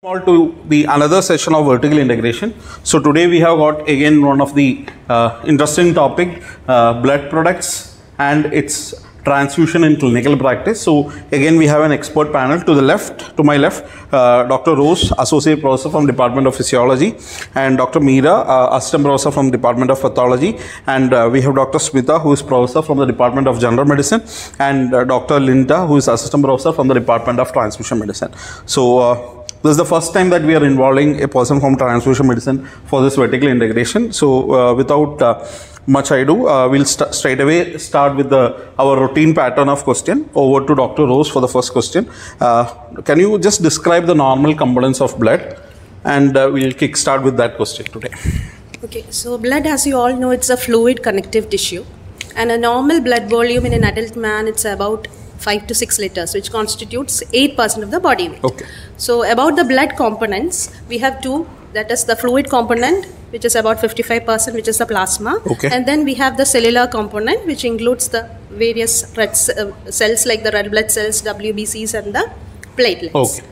All to the another session of vertical integration. So today we have got again one of the interesting topic, blood products and its transfusion in clinical practice. So again we have an expert panel to my left, Dr. Rose, Associate Professor from Department of Physiology, and Dr. Meera, Assistant Professor from Department of Pathology, and we have Dr. Smita, who is Professor from the Department of General Medicine, and Dr. Linda, who is Assistant Professor from the Department of Transfusion Medicine. So this is the first time that we are involving a person from transfusion medicine for this vertical integration. So without much ado, we'll straight away start with our routine pattern of question. Over to Dr. Rose for the first question. Can you just describe the normal components of blood? And we'll kick start with that question today. Okay, so blood, as you all know, it's a fluid connective tissue. And a normal blood volume in an adult man, it's about 5 to 6 liters, which constitutes 8% of the body weight. Okay. So about the blood components, we have two. That is the fluid component, which is about 55%, which is the plasma. Okay. And then we have the cellular component, which includes the various red cells like the red blood cells, WBCs, and the platelets. Okay.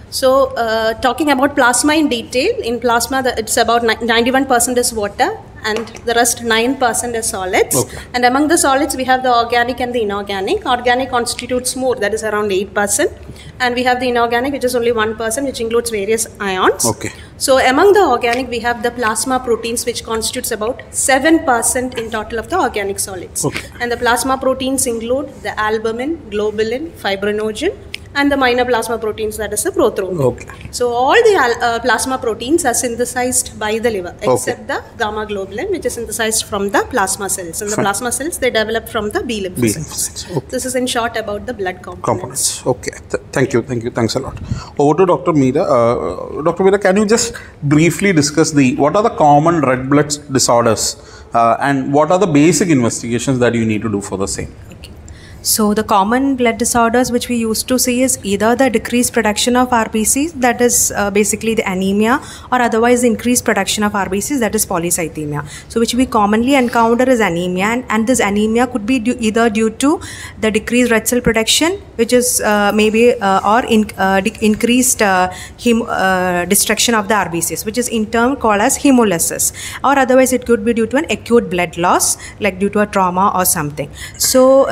So talking about plasma in detail, in plasma it's about 91% is water and the rest 9% is solids. Okay. And among the solids we have the organic and the inorganic. Organic constitutes more, that is around 8%. And we have the inorganic, which is only 1%, which includes various ions. Okay. So among the organic we have the plasma proteins, which constitutes about 7% in total of the organic solids. Okay. And the plasma proteins include the albumin, globulin, fibrinogen, and the minor plasma proteins, that is the prothrombin. Okay. So all the plasma proteins are synthesized by the liver, except the gamma globulin, which is synthesized from the plasma cells. And the plasma cells, they develop from the B lymphocytes. Okay. This is in short about the blood components. Okay. Thank you. Thanks a lot. Over to Dr. Meera. Dr. Meera, can you just briefly discuss what are the common red blood disorders and what are the basic investigations that you need to do for the same? So the common blood disorders which we used to see is either the decreased production of RBCs, that is basically the anemia, or otherwise increased production of RBCs, that is polycythemia. So which we commonly encounter is anemia, and this anemia could be either due to the decreased red cell production, which is increased destruction of the RBCs, which is in turn called as hemolysis, or otherwise it could be due to an acute blood loss, like due to a trauma or something. So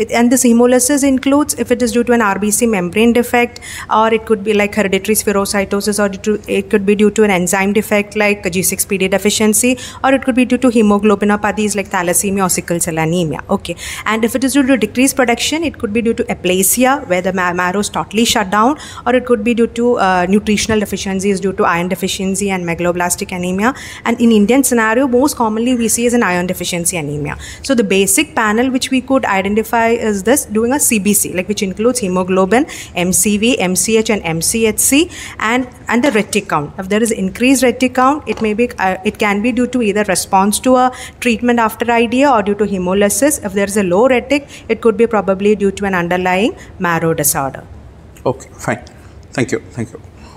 and this hemolysis includes if it is due to an RBC membrane defect, or it could be like hereditary spherocytosis, or it could be due to an enzyme defect like G6PD deficiency, or it could be due to hemoglobinopathies like thalassemia or sickle cell anemia. Okay, and if it is due to decreased production, it could be due to aplasia, where the marrow is totally shut down, or it could be due to nutritional deficiencies due to iron deficiency and megaloblastic anemia. And in Indian scenario, most commonly we see is an iron deficiency anemia. So the basic panel which we could identify is this, doing a CBC, like which includes hemoglobin, MCV, MCH, and MCHC, and the retic count. If there is increased retic count, it can be due to either response to a treatment after IDA or due to hemolysis. If there is a low retic, it could be probably due to an underlying marrow disorder. Okay, fine. Thank you.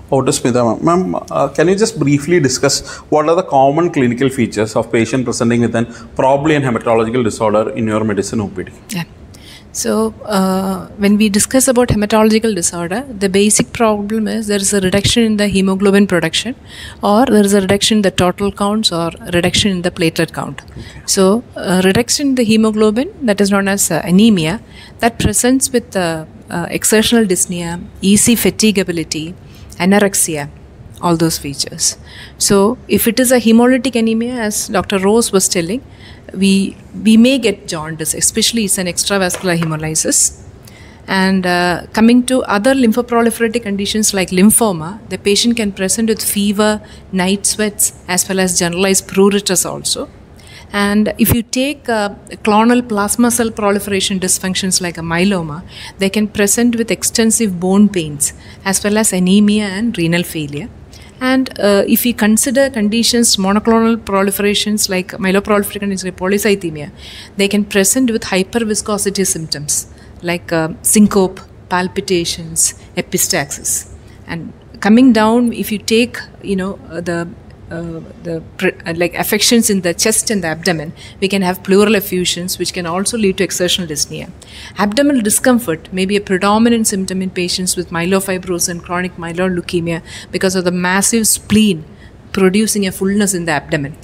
Over to Smita, ma'am. Can you just briefly discuss what are the common clinical features of patient presenting with probably an hematological disorder in your medicine OPD? Yeah. So, when we discuss about hematological disorder, the basic problem is there is a reduction in the hemoglobin production, or there is a reduction in the total counts, or reduction in the platelet count. Okay. So, reduction in the hemoglobin, that is known as anemia, that presents with exertional dyspnea, easy fatigability, anorexia, all those features. So, if it is a hemolytic anemia, as Dr. Rose was telling, we may get jaundice, especially it's an extravascular hemolysis. And coming to other lymphoproliferative conditions like lymphoma, the patient can present with fever, night sweats, as well as generalized pruritus also. And if you take clonal plasma cell proliferation dysfunctions like a myeloma, they can present with extensive bone pains, as well as anemia and renal failure. And if we consider conditions, monoclonal proliferations like myeloproliferative conditions like polycythemia, they can present with hyperviscosity symptoms like syncope, palpitations, epistaxis. And coming down, if you take the like affections in the chest and the abdomen, we can have pleural effusions, which can also lead to exertional dyspnea. Abdominal discomfort may be a predominant symptom in patients with myelofibrosis and chronic myeloid leukemia because of the massive spleen producing a fullness in the abdomen.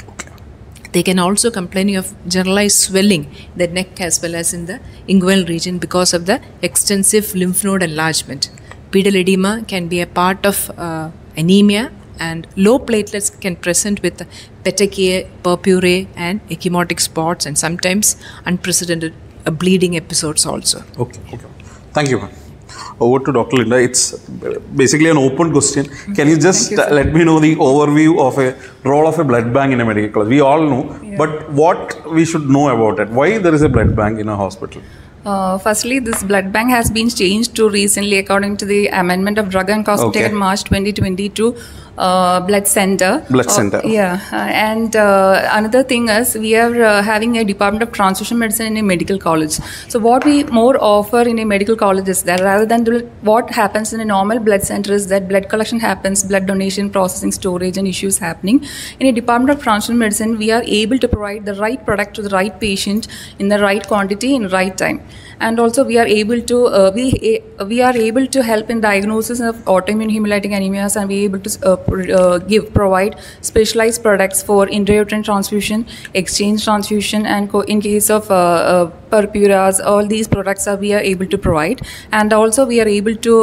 They can also complain of generalized swelling in the neck as well as in the inguinal region because of the extensive lymph node enlargement. Pedal edema can be a part of anemia, and low platelets can present with petechiae, purpurae and ecchymotic spots, and sometimes unprecedented bleeding episodes also. Okay. Thank you, ma'am. Over to Dr. Linda. It's basically an open question. Can you just let me know the overview of a role of a blood bank in a medical college? We all know, but what we should know about it? Why there is a blood bank in a hospital? Firstly, this blood bank has been changed to recently according to the amendment of Drug and Cosmetic in March 2022. Blood center. Blood center. And another thing is we are having a department of transfusion medicine in a medical college. So what we more offer in a medical college is that rather than what happens in a normal blood center is that blood collection happens, blood donation, processing, storage and issues happening. In a department of transfusion medicine, we are able to provide the right product to the right patient in the right quantity in the right time. And also we are able to we are able to help in diagnosis of autoimmune hemolytic anemias, and we are able to provide specialized products for intrauterine transfusion, exchange transfusion, and in case of purpuras, all these products we are able to provide. And also we are able to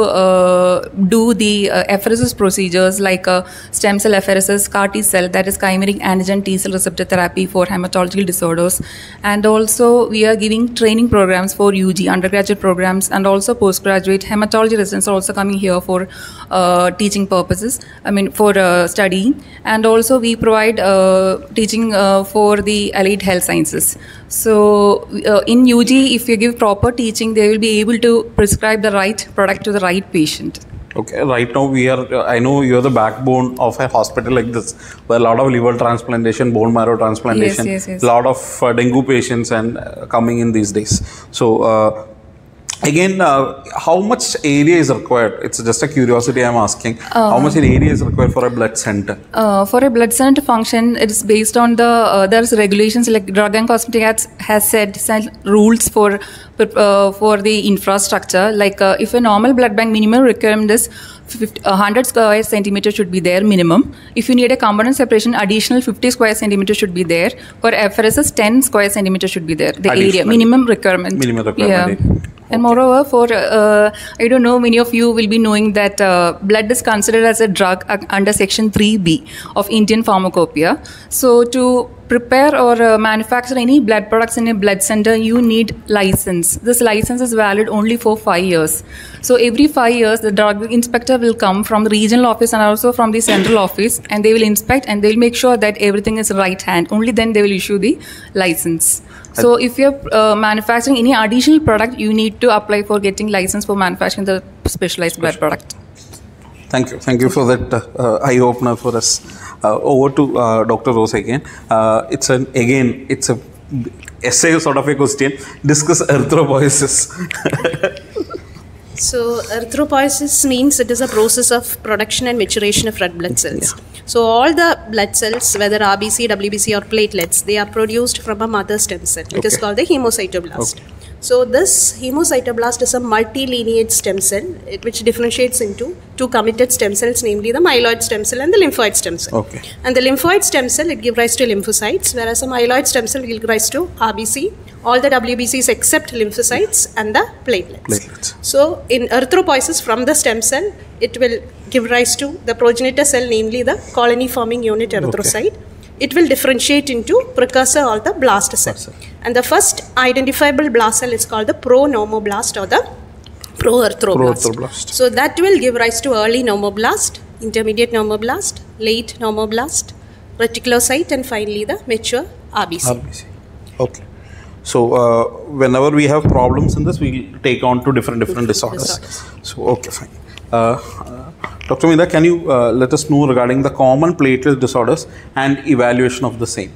do the apheresis procedures like stem cell apheresis, CAR T cell, that is chimeric antigen T cell receptor therapy for hematological disorders. And also we are giving training programs for UG undergraduate programs, and also postgraduate hematology residents are also coming here for teaching purposes, for studying. And also we provide teaching for the allied health sciences. So in UG, if you give proper teaching, they will be able to prescribe the right product to the right patient. Okay, right now we are, I know you are the backbone of a hospital like this, where a lot of liver transplantation, bone marrow transplantation, yes. a lot of dengue patients and coming in these days. So again, how much area is required? It's just a curiosity I'm asking. How much area is required for a blood center? For a blood center function, it is based on the there's regulations like Drug and Cosmetic Act has set rules for the infrastructure. Like if a normal blood bank minimum requirement is 100 square centimeter should be there minimum. If you need a component separation, additional 50 square centimeter should be there. For apheresis, 10 square centimeter should be there. The area minimum requirement. Yeah. And moreover, for I don't know, many of you will be knowing that blood is considered as a drug under Section 3B of Indian Pharmacopoeia. So to prepare or manufacture any blood products in a blood center, you need license. This license is valid only for 5 years. So every 5 years, the drug inspector will come from the regional office and also from the central office, and they will inspect and they will make sure that everything is right hand. Only then they will issue the license. So if you're manufacturing any additional product, you need to apply for getting license for manufacturing the specialized blood product. Thank you. Thank you for that eye-opener for us. Over to Dr. Rose again. It's a essay sort of a question. Discuss erythropoiesis. So erythropoiesis means it is a process of production and maturation of red blood cells. So all the blood cells, whether RBC, WBC or platelets, they are produced from a mother stem cell. It is called the hemocytoblast. So this hemocytoblast is a multi-lineage stem cell which differentiates into two committed stem cells, namely the myeloid stem cell and the lymphoid stem cell. And the lymphoid stem cell, it gives rise to lymphocytes, whereas the myeloid stem cell will give rise to RBC, all the WBCs except lymphocytes and the platelets. So in erythropoiesis, from the stem cell, it will give rise to the progenitor cell, namely the colony forming unit erythrocyte. It will differentiate into precursor or the blast cell. And the first identifiable blast cell is called the pro-normoblast or the pro-erythroblast. So that will give rise to early normoblast, intermediate normoblast, late normoblast, reticulocyte, and finally the mature RBC. Okay. So whenever we have problems in this, we will take on to different disorders. So okay, fine. Dr. Meena, can you let us know regarding the common platelet disorders and evaluation of the same?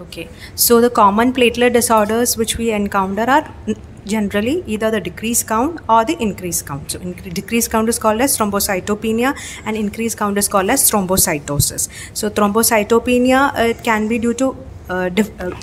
Okay, so the common platelet disorders which we encounter are generally either the decreased count or the increased count. So decreased count is called as thrombocytopenia and increased count is called as thrombocytosis. So thrombocytopenia can be due to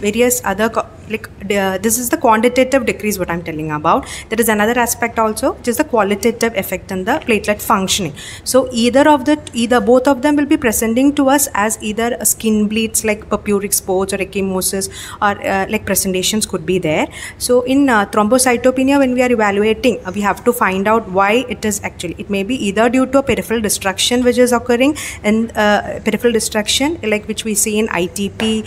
various other this is the quantitative decrease what I'm telling about. There is another aspect also, which is the qualitative effect in the platelet functioning. So either both of them will be presenting to us as either skin bleeds like purpuric spots or ecchymosis, or like presentations could be there. So in thrombocytopenia, when we are evaluating, we have to find out why it is actually. It may be either due to a peripheral destruction which is occurring, and peripheral destruction like which we see in ITP,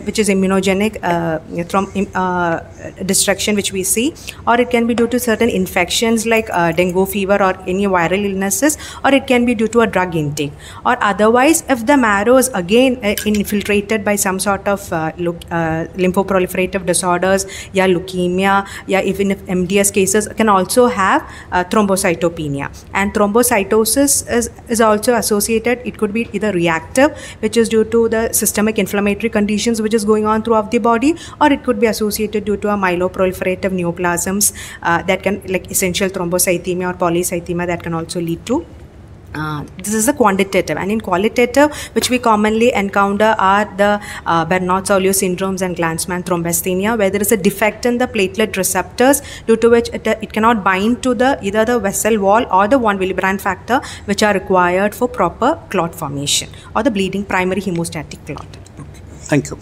which is immunogenic destruction which we see, or it can be due to certain infections like dengue fever or any viral illnesses, or it can be due to a drug intake, or otherwise if the marrow is again infiltrated by some sort of lymphoproliferative disorders, leukemia, even if MDS cases can also have thrombocytopenia. And thrombocytosis is also associated, it could be either reactive, which is due to the systemic inflammatory conditions which is going on throughout the body, or it could be associated due to a myeloproliferative neoplasms that can, like essential thrombocythemia or polycythemia, that can also lead to this is the quantitative. And in qualitative, which we commonly encounter are the Bernard-Soulier syndromes and Glanzmann thrombasthenia, where there is a defect in the platelet receptors due to which it cannot bind to either the vessel wall or the von Willebrand factor, which are required for proper clot formation or the bleeding primary hemostatic clot. Okay. Thank you.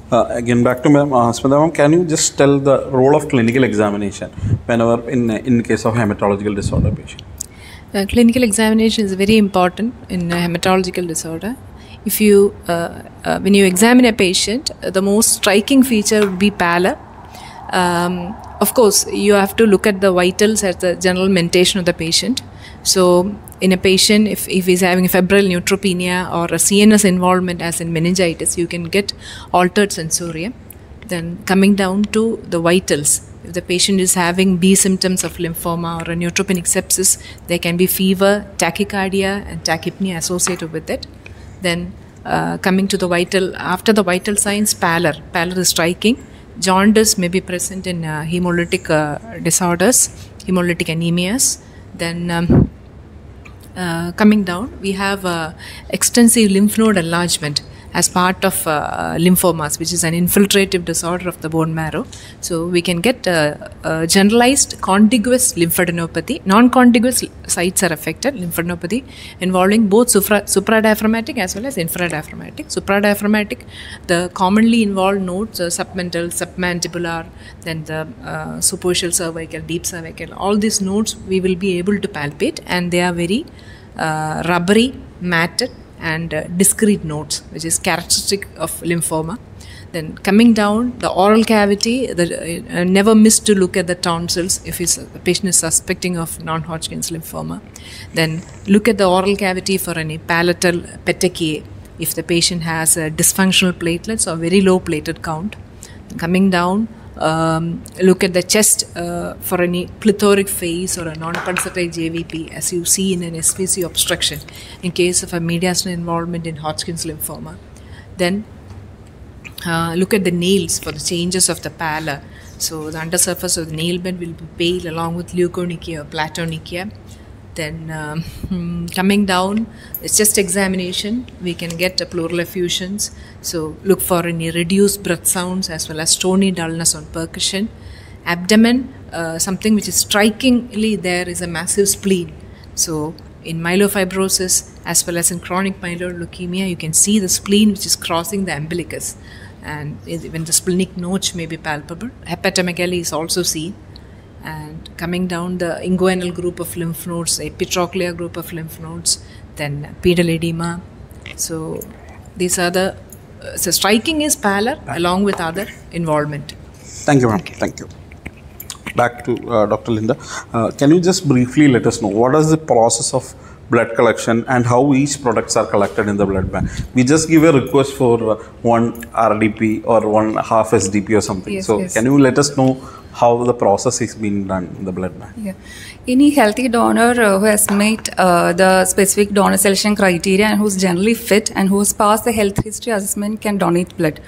Again back to Ma'am Smita Ma'am, can you just tell the role of clinical examination whenever in case of hematological disorder patient? Clinical examination is very important in hematological disorder. If you, when you examine a patient, the most striking feature would be pallor. Of course, you have to look at the vitals as the general mentation of the patient. So, in a patient, if he's having febrile neutropenia or a CNS involvement as in meningitis, you can get altered sensorium. Then coming down to the vitals, if the patient is having B symptoms of lymphoma or a neutropenic sepsis, there can be fever, tachycardia and tachypnea associated with it. Then coming to the vital, after the vital signs, pallor. Pallor is striking. Jaundice may be present in hemolytic disorders, hemolytic anemias. Then coming down, we have extensive lymph node enlargement as part of lymphomas, which is an infiltrative disorder of the bone marrow. So we can get generalized contiguous lymphadenopathy. Non-contiguous sites are affected, lymphadenopathy involving both supradiaphragmatic as well as infradiaphragmatic. Supradiaphragmatic, the commonly involved nodes, submental, submandibular, then the superficial cervical, deep cervical, all these nodes we will be able to palpate, and they are very rubbery, matted and discrete nodes, which is characteristic of lymphoma. Then coming down, the oral cavity, never miss to look at the tonsils if the patient is suspecting of non-Hodgkin's lymphoma. Then look at the oral cavity for any palatal petechiae if the patient has dysfunctional platelets or very low platelet count. Coming down, look at the chest for any plethoric phase or a non-pulsatile JVP, as you see in an SVC obstruction in case of a mediastinal involvement in Hodgkin's lymphoma. Then look at the nails for the changes of the pallor. So the undersurface of the nail bed will be pale along with leukonychia or platonychia. Then coming down, it's just examination. We can get pleural effusions. So look for any reduced breath sounds as well as stony dullness on percussion. Abdomen, something which is strikingly there is a massive spleen. So in myelofibrosis as well as in chronic myeloid leukemia, you can see the spleen which is crossing the umbilicus. And when the splenic notch may be palpable, hepatomegaly is also seen. And coming down, the inguinal group of lymph nodes, epitrochlear group of lymph nodes, then pedal edema. So these are the, so striking is pallor along with other involvement. Thank you, ma'am. Thank you. Back to Dr. Linda. Can you just briefly let us know what is the process of blood collection and how each products are collected in the blood bank? We just give a request for one RDP or one half SDP or something. Yes, so yes. Can you let us know how the process is being done in the blood bank. Yeah. Any healthy donor who has met the specific donor selection criteria and who's generally fit and who has passed the health history assessment can donate blood.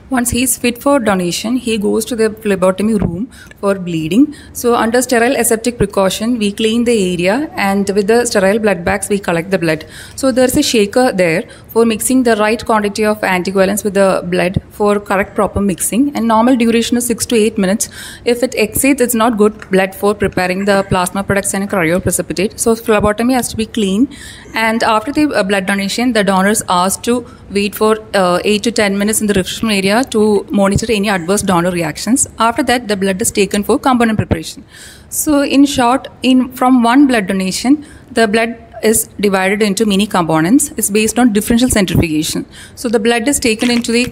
Once he's fit for donation, he goes to the phlebotomy room for bleeding. So under sterile aseptic precaution, we clean the area, and with the sterile blood bags, we collect the blood. So there's a shaker there for mixing the right quantity of anticoagulants with the blood for correct proper mixing. And normal duration is 6 to 8 minutes. If it exceeds, it's not good blood for preparing the plasma products and cryoprecipitate. So phlebotomy has to be clean. And after the blood donation, the donor is asked to wait for 8 to 10 minutes in the refreshment area to monitor any adverse donor reactions. After that, the blood is taken for component preparation. So in short, from one blood donation, the blood is divided into many components. It's based on differential centrifugation. So the blood is taken into the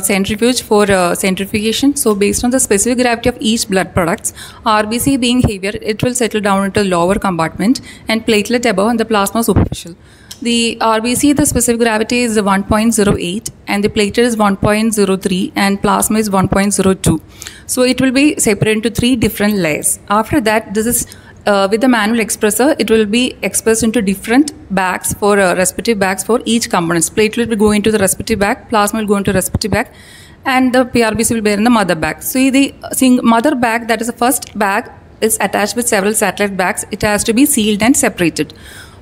centrifuge for centrifugation. So based on the specific gravity of each blood products, RBC being heavier, it will settle down into the lower compartment, and platelet above and the plasma superficial. The RBC, the specific gravity is 1.08, and the platelet is 1.03, and plasma is 1.02. So it will be separated into 3 different layers. After that, this is with the manual expressor, it will be expressed into different bags for respective bags for each component. Platelet will go into the respective bag, plasma will go into the respective bag, and the PRBC will be in the mother bag. So the mother bag, that is the first bag, is attached with several satellite bags. It has to be sealed and separated.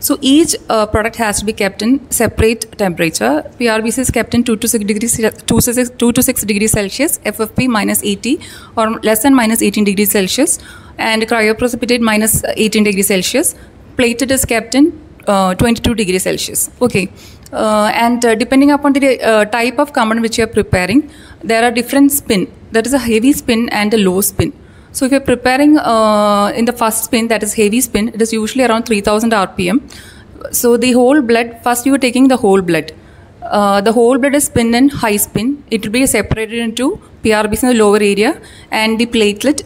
So each product has to be kept in separate temperature. PRBC is kept in 2 to 6 degrees Celsius, FFP minus 80 or less than minus 18 degrees Celsius, and cryoprecipitate minus 18 degrees Celsius. Plated is kept in 22 degrees Celsius. Okay. And depending upon the type of component which you are preparing, there are different spin. That is a heavy spin and a low spin. So if you're preparing in the first spin, that is heavy spin, it is usually around 3000 RPM. So the whole blood, first you are taking the whole blood. The whole blood is spin in high spin. It will be separated into PRBC in the lower area, and the platelet,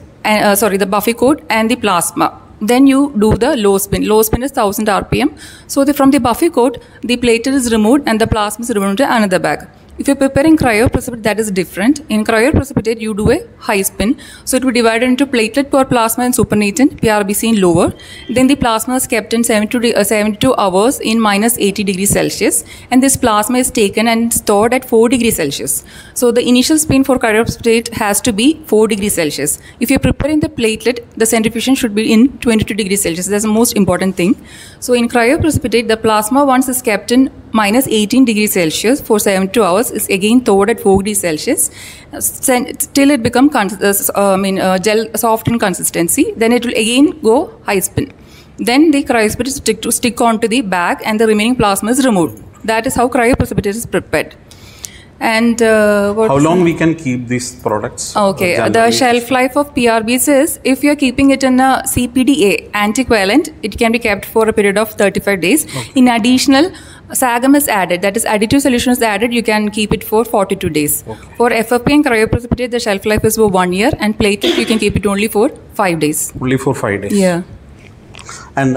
the Buffy coat and the plasma. Then you do the low spin. Low spin is 1000 RPM. So from the Buffy coat, the platelet is removed and the plasma is removed to another bag. If you're preparing cryoprecipitate, that is different. In cryoprecipitate, you do a high spin. So it will be divided into platelet per plasma and supernatant, PRBC in lower. Then the plasma is kept in 72 hours in minus 80 degrees Celsius. And this plasma is taken and stored at 4 degrees Celsius. So the initial spin for cryoprecipitate has to be 4 degrees Celsius. If you're preparing the platelet, the centrifugation should be in 22 degrees Celsius. That's the most important thing. So in cryoprecipitate, the plasma once is kept in minus 18 degrees Celsius for 72 hours is again thawed at 4 degrees Celsius till it becomes gel soft in consistency. Then it will again go high spin. Then the cryoprecipitate is stick onto the bag and the remaining plasma is removed. That is how cryoprecipitate is prepared. And how long we can keep these products? Okay, the shelf life of PRBs is, if you are keeping it in a CPDA anticoagulant, it can be kept for a period of 35 days. Okay. In additional, SAGM is added, that is additive solution is added, you can keep it for 42 days. Okay. For FFP and cryoprecipitate, the shelf life is for 1 year, and platelet you can keep it only for 5 days. Only for 5 days? Yeah. And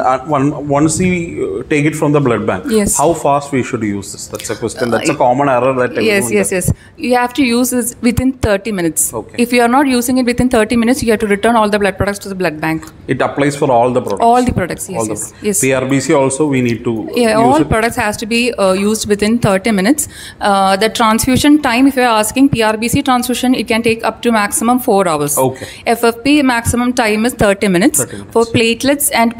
once we take it from the blood bank, yes, how fast we should use this? That's a question. That's a common error that everyone does. Yes. You have to use this within 30 minutes. Okay. If you are not using it within 30 minutes, you have to return all the blood products to the blood bank. It applies for all the products? All the products, yes. PRBC also we need to use all products has to be used within 30 minutes. The transfusion time, if you are asking, PRBC transfusion, it can take up to maximum 4 hours. Okay. FFP maximum time is 30 minutes. 30 minutes. For platelets and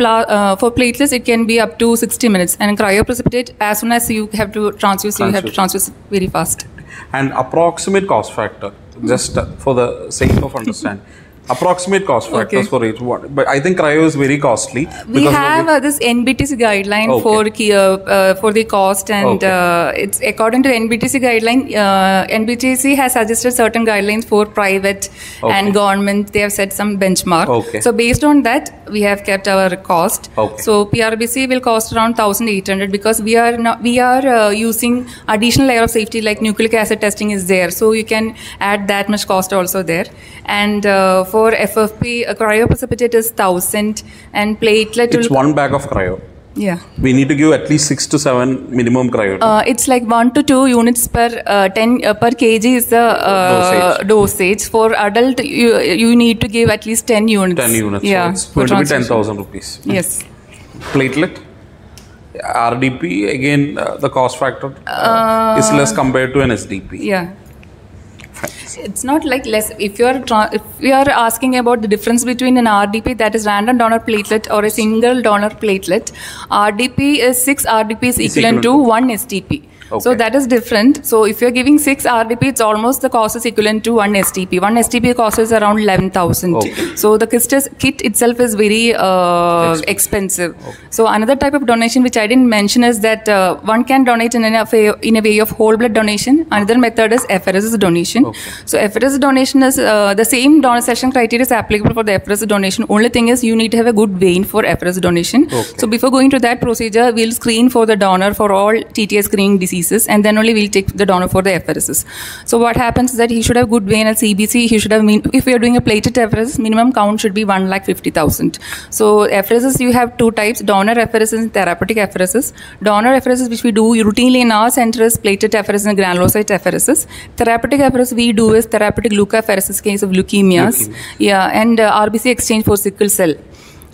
it can be up to 60 minutes. And cryoprecipitate, as soon as you have to transfuse, you have to transfuse very fast. And approximate cost factor, just for the sake of understanding. Approximate cost factors for each one, but I think cryo is very costly. We have this NBTC guideline for the cost, and it's according to the NBTC guideline. NBTC has suggested certain guidelines for private and government. They have set some benchmark. So based on that, we have kept our cost. So PRBC will cost around 1,800 because we are using additional layer of safety like nucleic acid testing is there. So you can add that much cost also there. And for FFP, cryoprecipitate is 1,000, and platelet. It's one bag of cryo. Yeah. We need to give at least 6 to 7 minimum cryoton. It's like 1 to 2 units per 10 per kg is the dosage. For adult, you need to give at least 10 units. 10 units. Yeah. So it's going to be 10,000 rupees. Yes. Platelet. RDP, again, the cost factor is less compared to an SDP. Yeah. It's not like less. If you are asking about the difference between an RDP, that is random donor platelet, or a single donor platelet, RDP is 6 RDPs equivalent to 1 STP. Okay. So that is different. So if you're giving 6 RDP, it's almost the cost is equivalent to 1 STP. 1 STP cost is around 11,000. Okay. So the kit itself is very expensive. Okay. So another type of donation which I didn't mention is that one can donate in a way of whole blood donation. Another method is apheresis donation. Okay. So apheresis donation is the same donor selection criteria is applicable for the apheresis donation. Only thing is you need to have a good vein for apheresis donation. Okay. So before going to that procedure, we'll screen for the donor for all TTA screening diseases, and then only we'll take the donor for the apheresis. So what happens is that he should have good vein at CBC. He should have, if we are doing a platelet apheresis, minimum count should be 1,50,000. So apheresis, you have 2 types: donor apheresis and therapeutic apheresis. Donor apheresis, which we do routinely in our center, is platelet apheresis and granulocyte apheresis. Therapeutic apheresis we do is therapeutic leukapheresis case of leukemias. Yeah, and RBC exchange for sickle cell.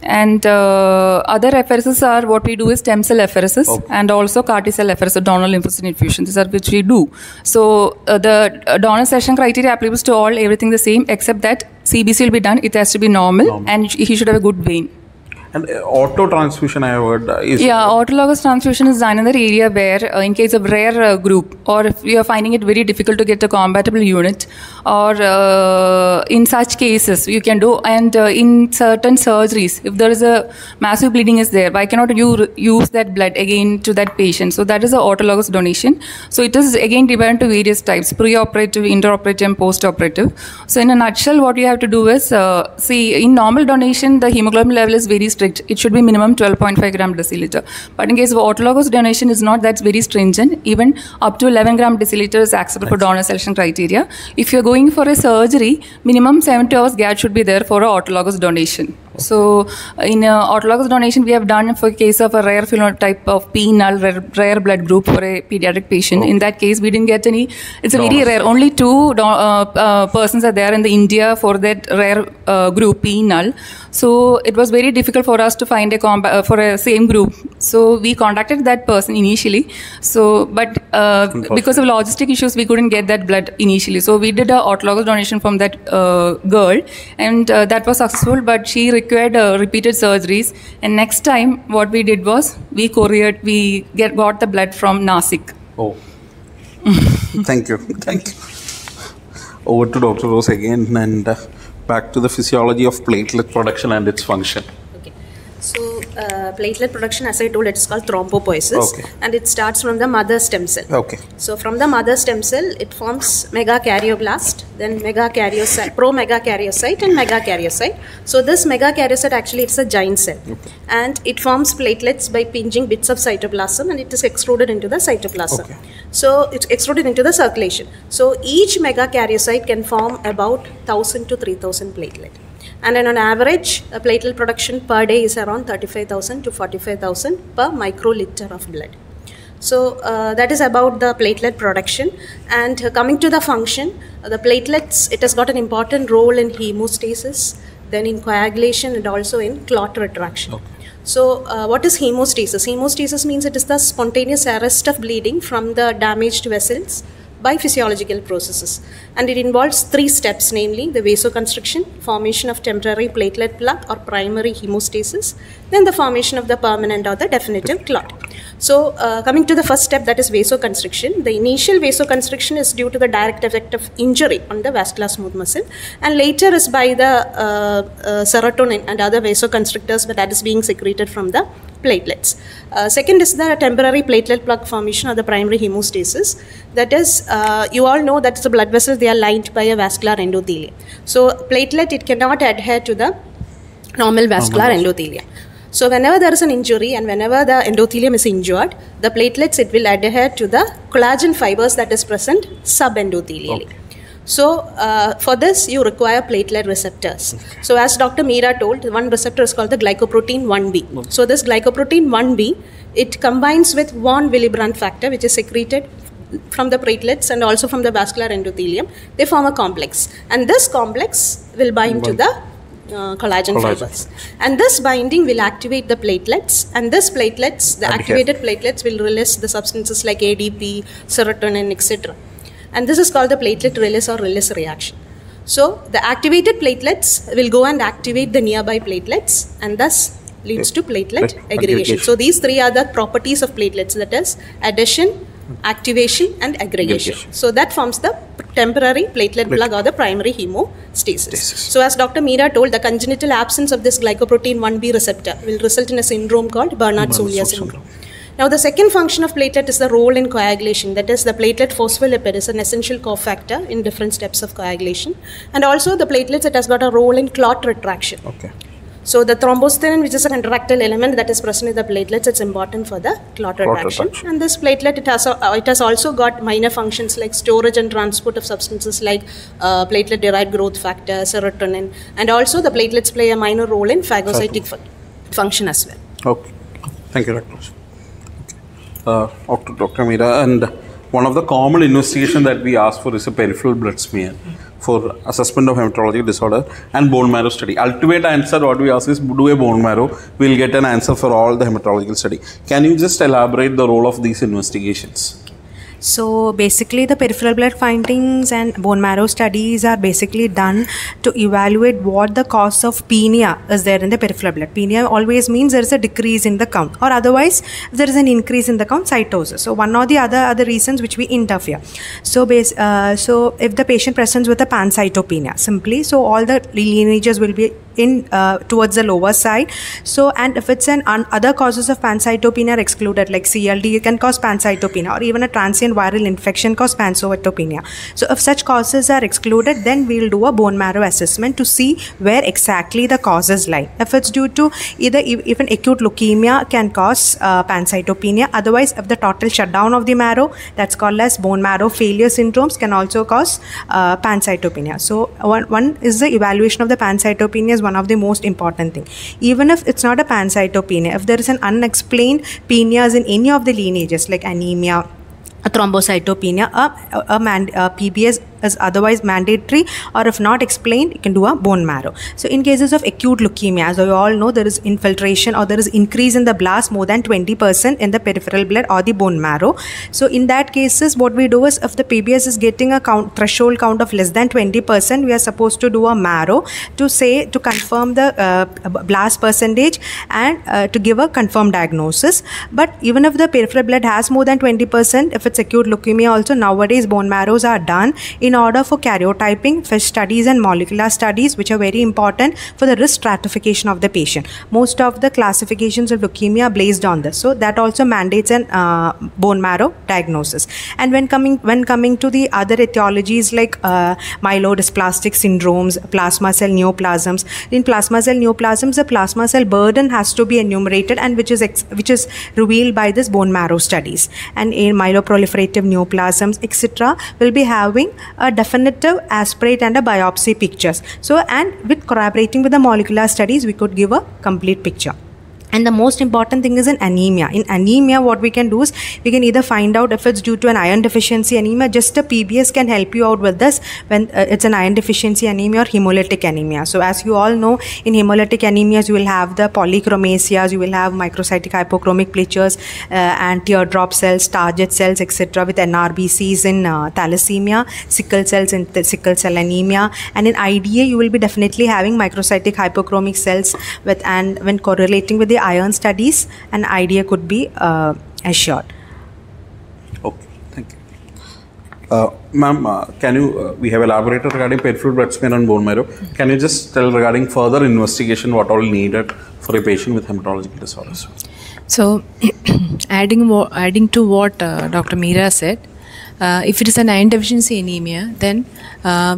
And other apheresis are what we do is stem cell apheresis and also CAR T cell apheresis, donor lymphocyte infusion. These are which we do. So the donor selection criteria applies to all, everything the same, except that CBC will be done. It has to be normal. And he should have a good vein. And auto transfusion, I have heard, is... Yeah, autologous transfusion is another area where in case of rare group, or if you are finding it very difficult to get a compatible unit, or in such cases you can do. And in certain surgeries, if there is a massive bleeding is there, why cannot you use that blood again to that patient? So that is an autologous donation. So it is again divided into various types: pre-operative, intraoperative, and post-operative. So in a nutshell, what you have to do is, see, in normal donation, the hemoglobin level is very strict. It should be minimum 12.5 gram deciliter. But in case of autologous donation, is not that very stringent. Even up to 11 gram deciliter is acceptable for donor selection criteria. If you're going for a surgery, minimum 70 hours gap should be there for an autologous donation. So in autologous donation, we have done for case of a rare phenotype of P null, rare blood group for a pediatric patient. In that case, we didn't get any. It's a very rare. Only 2 persons are there in the India for that rare group P null. So it was very difficult for us to find a for a same group. So we contacted that person initially. So but because of logistic issues, we couldn't get that blood initially. So we did a autologous donation from that girl, and that was successful. But she required repeated surgeries. And next time, what we did was we got the blood from Nasik. Oh, thank you, thank you. Over to Dr. Rose again, and back to the physiology of platelet production and its function. Okay. So platelet production, as I told, it is called thrombopoiesis, and it starts from the mother stem cell. Okay. So from the mother stem cell, it forms megakaryoblast, then megakaryocyte, promegakaryocyte, and megakaryocyte. So this megakaryocyte actually it's a giant cell, and it forms platelets by pinching bits of cytoplasm, and it is extruded into the cytoplasm. Okay. So it's extruded into the circulation. So each megakaryocyte can form about 1,000 to 3,000 platelet. And then on average, a platelet production per day is around 35,000 to 45,000 per microliter of blood. So that is about the platelet production. And coming to the function, the platelets, it has got an important role in hemostasis, then in coagulation, and also in clot retraction. Okay. So what is hemostasis? Hemostasis means it is the spontaneous arrest of bleeding from the damaged vessels by physiological processes, and it involves 3 steps, namely the vasoconstriction, formation of temporary platelet plug or primary hemostasis, then the formation of the permanent or the definitive clot. So coming to the first step, that is vasoconstriction. The initial vasoconstriction is due to the direct effect of injury on the vascular smooth muscle, and later is by the serotonin and other vasoconstrictors, but that is being secreted from the platelets. Second is the temporary platelet plug formation or the primary hemostasis. That is, you all know that the blood vessels, they are lined by a vascular endothelium. So platelet, it cannot adhere to the normal vascular endothelium. So whenever there is an injury and whenever the endothelium is injured, the platelets, it will adhere to the collagen fibers that is present subendothelially. Okay. So for this, you require platelet receptors. So as Dr. Meera told, one receptor is called the glycoprotein 1B. So this glycoprotein 1B, it combines with von Willebrand factor, which is secreted from the platelets and also from the vascular endothelium. They form a complex, and this complex will bind to the collagen fibers, and this binding will activate the platelets, and this platelets, the activated platelets will release the substances like ADP, serotonin, etc. And this is called the platelet release or release reaction. So the activated platelets will go and activate the nearby platelets, and thus leads to platelet aggregation. So these three are the properties of platelets, that is adhesion, activation and aggregation. So that forms the temporary platelet plug or the primary hemostasis. So as Dr. Meera told, the congenital absence of this glycoprotein 1B receptor will result in a syndrome called Bernard-Soulier syndrome. Now the second function of platelet is the role in coagulation, that is the platelet phospholipid is an essential cofactor in different steps of coagulation, and also the platelets, it has got a role in clot retraction. Okay. So the thrombostatin, which is a contractile element that is present in the platelets, it's important for the clot retraction. And this platelet, it has also got minor functions like storage and transport of substances like platelet-derived growth factor, serotonin, and also the platelets play a minor role in phagocytic function as well. Okay. Thank you, Dr. Meera. And one of the common investigation that we ask for is a peripheral blood smear for assessment of hematologic disorder and bone marrow study. Ultimate answer what we ask is do a bone marrow, we'll get an answer for all the hematological study. Can you just elaborate the role of these investigations? So basically the peripheral blood findings and bone marrow studies are basically done to evaluate what the cause of penia is there in the peripheral blood. Penia always means there is a decrease in the count, or otherwise if there is an increase in the count, cytosis. So one or the other reasons which we interfere. So so if the patient presents with a pancytopenia, simply, so all the lineages will be in towards the lower side. So and if it's an other causes of pancytopenia are excluded, like CLD can cause pancytopenia, or even a transient viral infection cause pancytopenia. So if such causes are excluded, then we'll do a bone marrow assessment to see where exactly the causes lie. If it's due to either even acute leukemia can cause pancytopenia. Otherwise, if the total shutdown of the marrow, that's called as bone marrow failure syndromes, can also cause pancytopenia. So one is the evaluation of the pancytopenia is one of the most important thing. Even if it's not a pancytopenia, if there is an unexplained penias in any of the lineages like anemia, a thrombocytopenia, a PBS is otherwise mandatory, or if not explained, you can do a bone marrow. So in cases of acute leukemia, as we all know, there is infiltration or there is increase in the blast more than 20% in the peripheral blood or the bone marrow. So in that cases, what we do is, if the PBS is getting a threshold count of less than 20%, we are supposed to do a marrow to confirm the blast percentage and to give a confirmed diagnosis. But even if the peripheral blood has more than 20%, if it's acute leukemia also, nowadays bone marrows are done in order for karyotyping, FISH studies and molecular studies, which are very important for the risk stratification of the patient. Most of the classifications of leukemia are based on this. So that also mandates an bone marrow diagnosis. And when coming to the other etiologies like myelodysplastic syndromes, plasma cell neoplasms. In plasma cell neoplasms, the plasma cell burden has to be enumerated, and which is revealed by this bone marrow studies. And in myeloproliferative neoplasms, etc., will be having a definitive aspirate and a biopsy pictures. So, and with corroborating with the molecular studies, we could give a complete picture. And the most important thing is in anemia. In anemia, what we can do is, we can either find out if it's due to an iron deficiency anemia. Just a PBS can help you out with this when it's an iron deficiency anemia or hemolytic anemia. So as you all know, in hemolytic anemias, you will have the polychromasias, you will have microcytic hypochromic pleatures and teardrop cells, target cells, etc. with NRBCs in thalassemia, sickle cells in sickle cell anemia. And in IDA, you will be definitely having microcytic hypochromic cells with, and when correlating with the iron studies, an idea could be assured. Okay, thank you. Ma'am, can you, we have elaborated regarding peripheral blood smear and bone marrow. Can you just tell regarding further investigation what all needed for a patient with hematological disorders? So, adding to what Dr. Meera said, if it is an iron deficiency anemia, then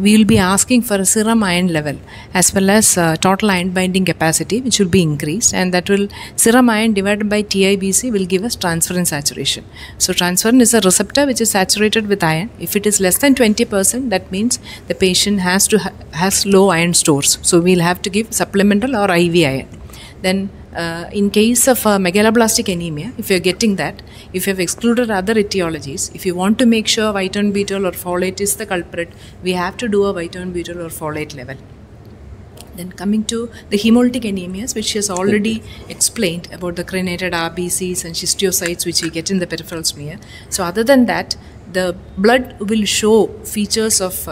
we will be asking for a serum iron level as well as total iron binding capacity, which will be increased, and that will serum iron divided by TIBC will give us transferrin saturation. So transferrin is a receptor which is saturated with iron. If it is less than 20%, that means the patient has low iron stores. So we'll have to give supplemental or IV iron. Then in case of megaloblastic anemia, if you're getting that, if you have excluded other etiologies, if you want to make sure vitamin B12 or folate is the culprit, we have to do a vitamin B12 or folate level. Then coming to the hemolytic anemias, which she has already explained about the crenated RBCs and histiocytes which we get in the peripheral smear. So other than that, the blood will show features of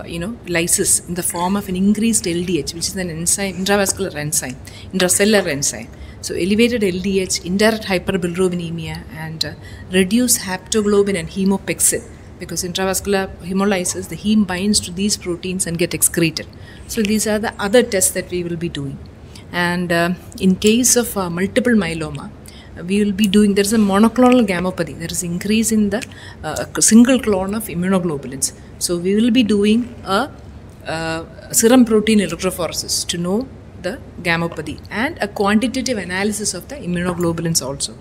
lysis in the form of an increased LDH, which is an enzyme, intravascular enzyme, intracellular enzyme. So elevated LDH, indirect hyperbilirubinemia, and reduced haptoglobin and hemopexin, because intravascular hemolysis, the heme binds to these proteins and get excreted. So these are the other tests that we will be doing. And in case of multiple myeloma, we will be doing, there is a monoclonal gammopathy, there is increase in the single clone of immunoglobulins. So we will be doing a serum protein electrophoresis to know the gammopathy and a quantitative analysis of the immunoglobulins also.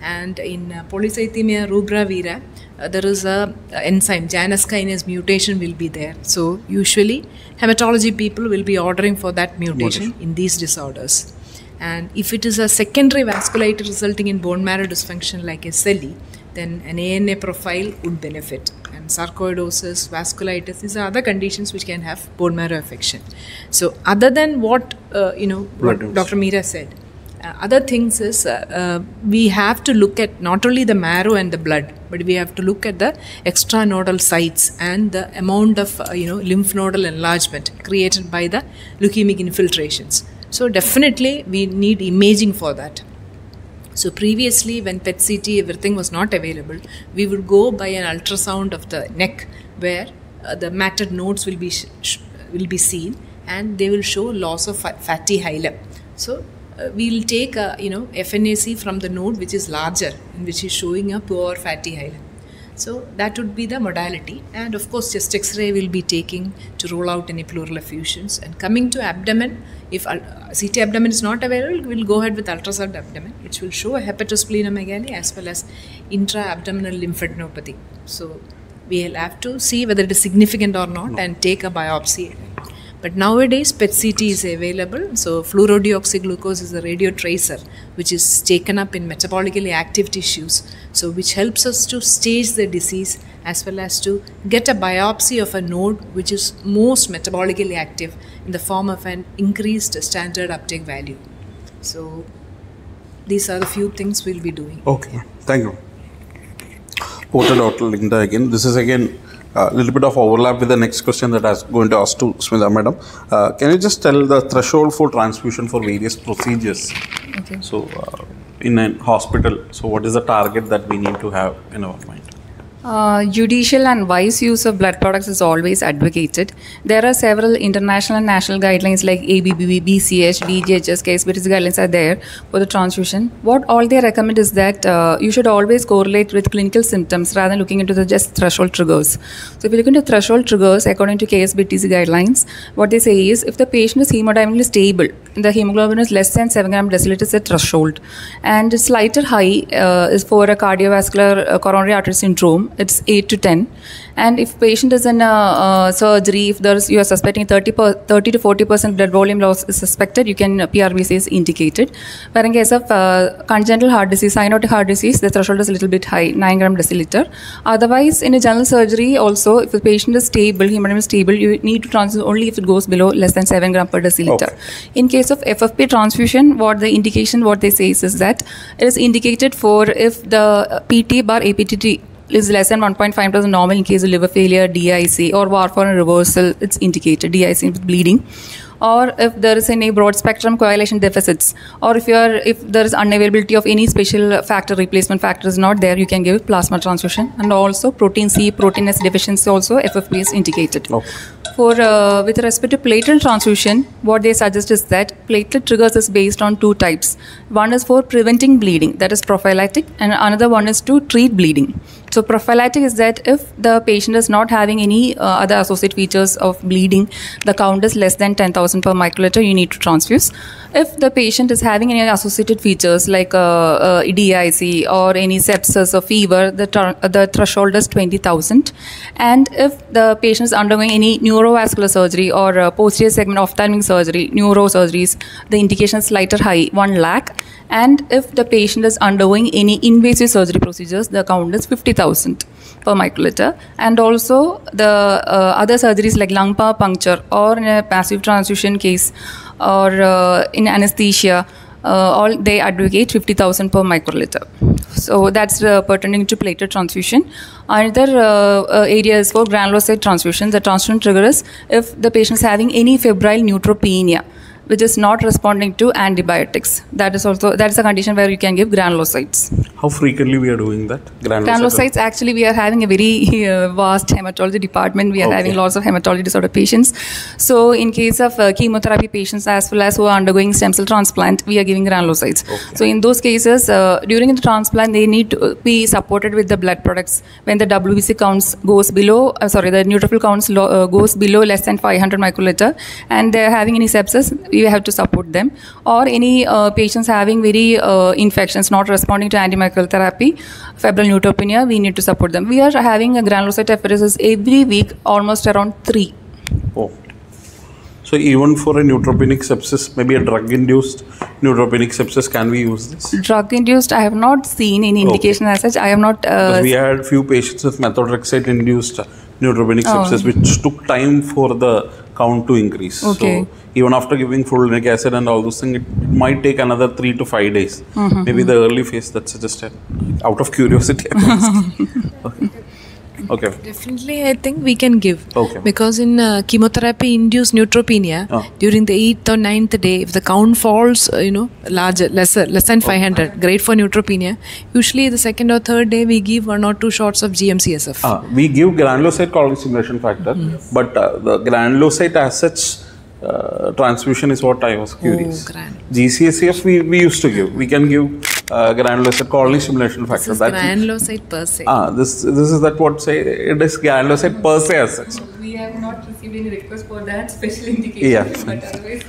And in polycythemia rubra vera, there is a enzyme, Janus kinase mutation will be there. So usually hematology people will be ordering for that mutation in these disorders. And if it is a secondary vasculitis resulting in bone marrow dysfunction like SLE, then an ANA profile would benefit. And sarcoidosis, vasculitis, these are other conditions which can have bone marrow affection. So other than what what Dr. Meera said, other things is we have to look at not only the marrow and the blood, but we have to look at the extranodal sites and the amount of lymph nodal enlargement created by the leukemic infiltrations. So definitely we need imaging for that. So previously when PET-CT everything was not available, we would go by an ultrasound of the neck where the matted nodes will be seen and they will show loss of fatty hilum. So we will take FNAC from the node which is larger and which is showing a poor fatty hilum. So that would be the modality, and of course chest X-ray will be taking to rule out any pleural effusions. And coming to abdomen, if CT abdomen is not available, we will go ahead with ultrasound abdomen, which will show a hepatosplenomegaly as well as intra-abdominal lymphadenopathy. So we will have to see whether it is significant or not and take a biopsy. But nowadays PET-CT is available, so fluorodeoxyglucose is a radio tracer which is taken up in metabolically active tissues, so which helps us to stage the disease as well as to get a biopsy of a node which is most metabolically active in the form of an increased standard uptake value. So these are the few things we'll be doing. Okay, thank you. Over to Dr. Linda again. This is again a little bit of overlap with the next question that I was going to ask to Smita Madam. Can you just tell the threshold for transfusion for various procedures? Okay. So, in a hospital, so what is the target that we need to have in our mind? Judicial and wise use of blood products is always advocated. There are several international and national guidelines like ABBB, BCH, DGHS, KSBTC guidelines are there for the transfusion. What all they recommend is that you should always correlate with clinical symptoms rather than looking into the just threshold triggers. So if you look into threshold triggers, according to KSBTC guidelines, what they say is if the patient is hemodynamically stable, the hemoglobin is less than 7 gram deciliter is a threshold, and slighter high is for a cardiovascular coronary artery syndrome. It's 8 to 10, and if patient is in surgery, if you are suspecting 30 to 40% blood volume loss is suspected, you can PRBC is indicated. But in case of congenital heart disease, cyanotic heart disease, the threshold is a little bit high, 9 gram deciliter. Otherwise, in a general surgery, also if the patient is stable, hemodynamic is stable, you need to transfuse only if it goes below less than 7 gram per deciliter. Okay. In case of FFP transfusion, what they say is that it is indicated for if the PT bar APTT is less than 1.5 times normal in case of liver failure, DIC, or warfarin reversal, it's indicated, DIC with bleeding. Or if there is any broad spectrum coagulation deficits, or if there is unavailability of any special factor, replacement factor is not there, you can give plasma transfusion. And also protein C, protein S deficiency also FFP is indicated. Okay. With respect to platelet transfusion, what they suggest is that platelet triggers is based on two types. One is for preventing bleeding, that is prophylactic, and another one is to treat bleeding. So prophylactic is that if the patient is not having any other associated features of bleeding, the count is less than 10,000 per microliter, you need to transfuse. If the patient is having any associated features like EDIC or any sepsis or fever, the threshold is 20,000. And if the patient is undergoing any neurovascular surgery or posterior segment ophthalmic surgery, neurosurgeries, the indication is slightly high, 1 lakh. And if the patient is undergoing any invasive surgery procedures, the count is 50,000 per microliter. And also the other surgeries like lung puncture or in a passive transfusion case or in anesthesia, all they advocate 50,000 per microliter. So that's pertaining to platelet transfusion. Another area is for granulocyte transfusion. The transfusion trigger is if the patient is having any febrile neutropenia, which is not responding to antibiotics. That is a condition where you can give granulocytes. How frequently we are doing that? Granulocytes, actually, we are having a very vast hematology department. We are having lots of hematology disorder patients. So in case of chemotherapy patients as well as who are undergoing stem cell transplant, we are giving granulocytes. Okay. So in those cases, during the transplant, they need to be supported with the blood products. When the WBC counts goes below, the neutrophil counts goes below less than 500 microliter, and they are having any sepsis, we have to support them. Or any patients having very infections, not responding to antimicrobial therapy, febrile neutropenia, we need to support them. We are having a granulocyte apheresis every week, almost around 3. Oh. So even for a neutropenic sepsis, maybe a drug-induced neutropenic sepsis, can we use this? Drug-induced, I have not seen any indication as such. I have not... we had few patients with methotrexate-induced neutropenic sepsis, which took time for the count to increase. Okay. So even after giving fulvinic acid and all those things, it might take another 3 to 5 days. Maybe the early phase, that's just out of curiosity. Okay. Definitely, I think we can give. Okay. Because in chemotherapy-induced neutropenia, during the 8th or 9th day, if the count falls, less than 500, great for neutropenia. Usually, the 2nd or 3rd day, we give 1 or 2 shots of GM-CSF. We give granulocyte colony stimulation factor, but the granulocyte as such transfusion is what I was curious. GCSF we used to give. We can give granulocyte colony stimulation factor. This is granulocyte per se. This is that what say it is granulocyte per se as such. We have not received any request for that special indication. Yeah. But otherwise,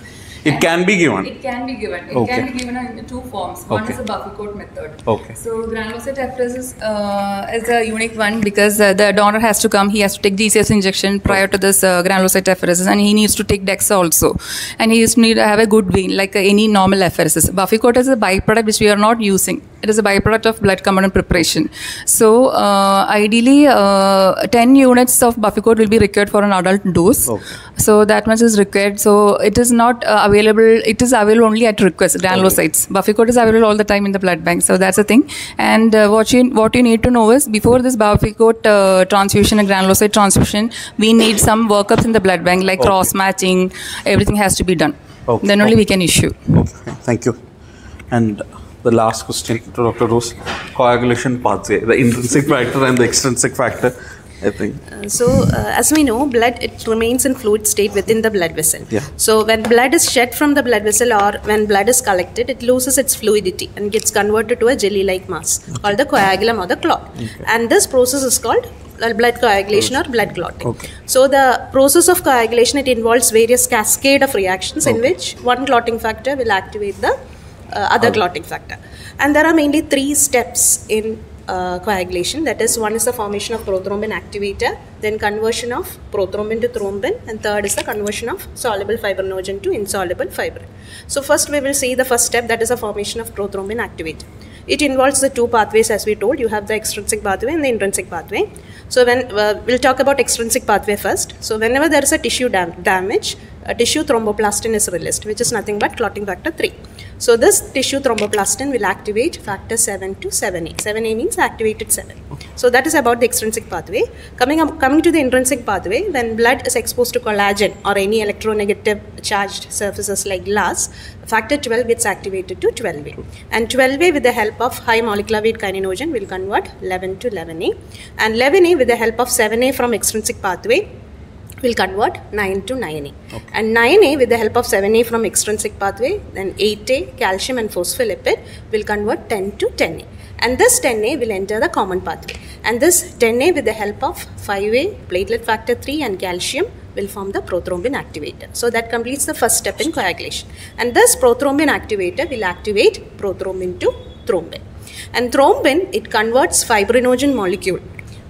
it can be given. It can be given. It can be given in 2 forms. One is a Buffy-Coat method. Okay. So granulocyte apheresis is a unique one because the donor has to come. He has to take GCS injection prior to this granulocyte apheresis, and he needs to take DEXA also, and he needs to have a good vein like any normal apheresis. Buffy-Coat is a byproduct which we are not using. It is a byproduct of blood component preparation. So ideally, 10 units of Buffy-Coat will be required for an adult dose. Okay. So that much is required. So it is not available. It is available only at request. Granulocytes. Okay. Buffy-Coat is available all the time in the blood bank. So that's the thing. And what you need to know is before this Buffy-Coat transfusion and granulocyte transfusion, we need some workups in the blood bank like cross matching. Everything has to be done. Okay. Then only we can issue. Okay. Thank you. And the last question to Dr. Rose, coagulation pathway, the intrinsic factor and the extrinsic factor, I think. As we know, blood, it remains in fluid state within the blood vessel. Yeah. So when blood is shed from the blood vessel or when blood is collected, it loses its fluidity and gets converted to a jelly-like mass called the coagulum or the clot. Okay. And this process is called blood coagulation or blood clotting. Okay. So the process of coagulation, it involves various cascade of reactions in which one clotting factor will activate the other clotting factor. And there are mainly 3 steps in coagulation. That is, one is the formation of prothrombin activator, then conversion of prothrombin to thrombin, and third is the conversion of soluble fibrinogen to insoluble fibrin. So first we will see the first step, that is the formation of prothrombin activator. It involves the 2 pathways, as we told. You have the extrinsic pathway and the intrinsic pathway. So when we'll talk about extrinsic pathway first. So whenever there is a tissue damage, a tissue thromboplastin is released, which is nothing but clotting factor 3. So this tissue thromboplastin will activate factor 7 to 7A. 7A means activated 7. Okay. So that is about the extrinsic pathway. Coming to the intrinsic pathway, when blood is exposed to collagen or any electronegative charged surfaces like glass, factor 12 gets activated to 12A. And 12A with the help of high molecular weight kininogen will convert 11 to 11A. And 11A with the help of 7A from extrinsic pathway will convert 9 to 9A. Okay. And 9A with the help of 7A from extrinsic pathway, then 8A, calcium and phospholipid will convert 10 to 10A. And this 10A will enter the common pathway. And this 10A, with the help of 5A, platelet factor 3 and calcium, will form the prothrombin activator. So that completes the first step in coagulation. And this prothrombin activator will activate prothrombin to thrombin. And thrombin, it converts fibrinogen molecule.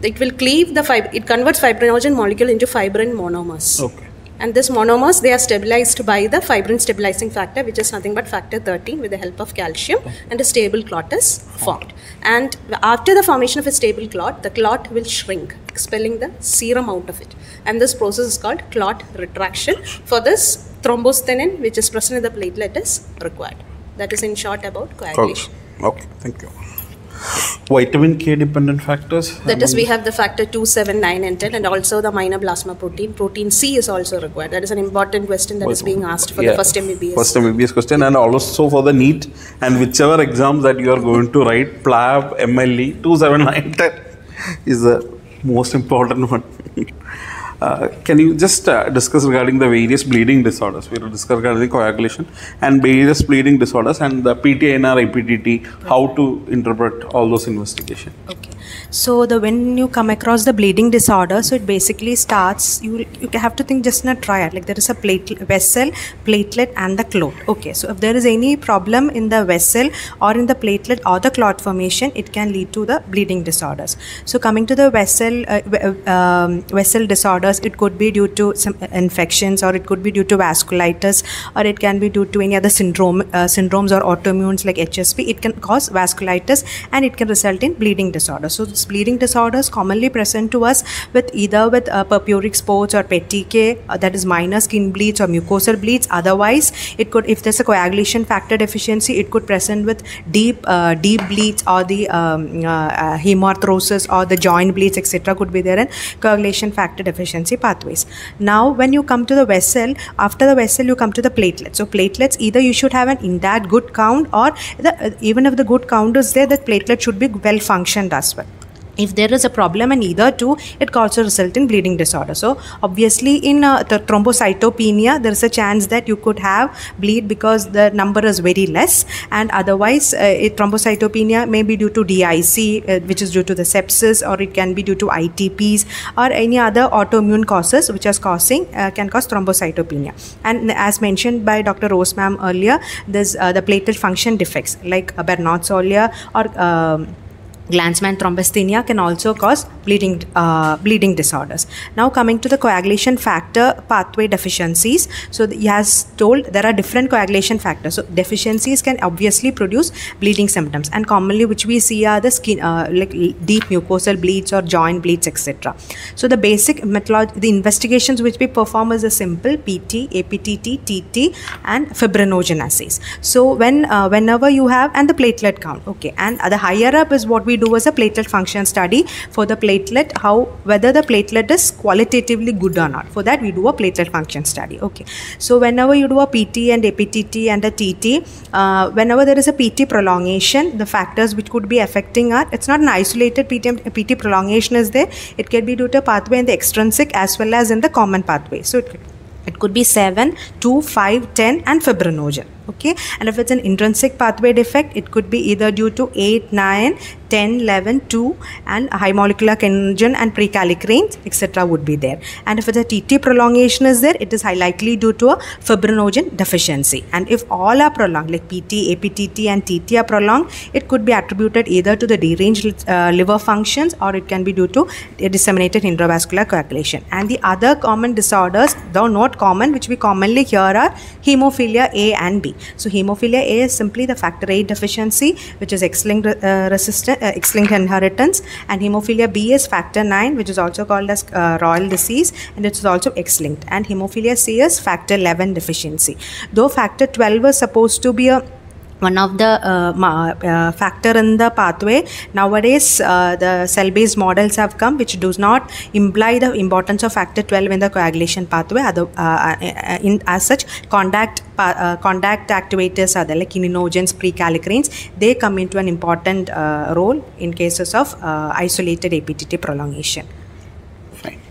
It will cleave the it converts fibrinogen molecule into fibrin monomers. Okay. And this monomers, they are stabilized by the fibrin stabilizing factor, which is nothing but factor 13 with the help of calcium, and a stable clot is formed. And after the formation of a stable clot, the clot will shrink, expelling the serum out of it. And this process is called clot retraction. For this, thrombostenin, which is present in the platelet, is required. That is in short about coagulation. Okay, thank you. Vitamin K dependent factors? That is, we have the factor 2, 7, 9 and 10, and also the minor plasma protein. Protein C is also required. That is an important question that is being asked for the first MBBS. First MBBS question, and also for the NEET and whichever exams that you are going to write, PLAB, MLE, 2, 7, 9, 10 is the most important one. Can you just discuss regarding the various bleeding disorders? We will discuss regarding coagulation and various bleeding disorders and the PTNR, APTT, how to interpret all those investigations. Okay. So when you come across the bleeding disorder, so it basically starts, you have to think just in a triad, like there is a vessel, platelet and the clot. Okay, so if there is any problem in the vessel or in the platelet or the clot formation, it can lead to the bleeding disorders. So coming to the vessel disorders, it could be due to some infections, or it could be due to vasculitis, or it can be due to any other syndromes or autoimmunes like HSP. It can cause vasculitis and it can result in bleeding disorders. So this bleeding disorders commonly present to us with either with purpuric spots or petechiae, that is minor skin bleeds or mucosal bleeds. Otherwise, it could, if there's a coagulation factor deficiency, it could present with deep bleeds, or the hemarthrosis or the joint bleeds, etc. could be there in coagulation factor deficiency pathways. Now, when you come to the vessel, after the vessel, you come to the platelets. So platelets, either you should have an intact good count, or even if the good count is there, the platelet should be well functioned as well. If there is a problem in either two, it can also result in bleeding disorder. So obviously in the thrombocytopenia, there is a chance that you could have bleed because the number is very less, and otherwise thrombocytopenia may be due to DIC, which is due to the sepsis, or it can be due to ITPs or any other autoimmune causes which is causing can cause thrombocytopenia. And as mentioned by Dr. Rose ma'am earlier, there's the platelet function defects like Bernard-Solia or Glanzmann thrombasthenia can also cause bleeding disorders. Now coming to the coagulation factor pathway deficiencies. So he has told there are different coagulation factors. So deficiencies can obviously produce bleeding symptoms, and commonly which we see are the skin like deep mucosal bleeds or joint bleeds, etc. So the basic methodology, the investigations which we perform is a simple PT, APTT, TT and fibrinogen assays. So whenever you have, and the platelet count, okay, and the higher up is what we do as a platelet function study for the platelet, whether the platelet is qualitatively good or not. For that we do a platelet function study. Okay, so whenever you do a PT and APTT and a TT, whenever there is a PT prolongation, the factors which could be affecting are, it's not an isolated PT prolongation is there, it can be due to a pathway in the extrinsic as well as in the common pathway. So it could be 7, 2, 5, 10 and fibrinogen. Okay, and if it's an intrinsic pathway defect, it could be either due to 8, 9, 10, 11, 2 and high molecular kinagen and precalcicranes, etc. would be there. And if it's a TT prolongation is there, it is high likely due to a fibrinogen deficiency. And if all are prolonged, like PT, APTT and TT are prolonged, it could be attributed either to the deranged liver functions, or it can be due to a disseminated intravascular coagulation. And the other common disorders, though not common, which we commonly hear are hemophilia A and B. So hemophilia A is simply the factor VIII deficiency, which is X-linked X-linked inheritance, and hemophilia B is factor IX, which is also called as royal disease, and it is also X-linked. And hemophilia C is factor XI deficiency. Though factor 12 is supposed to be one of the factor in the pathway, nowadays the cell-based models have come which does not imply the importance of factor 12 in the coagulation pathway. As such, contact activators are there, like kininogens, precalcicranes, they come into an important role in cases of isolated APTT prolongation. Fine.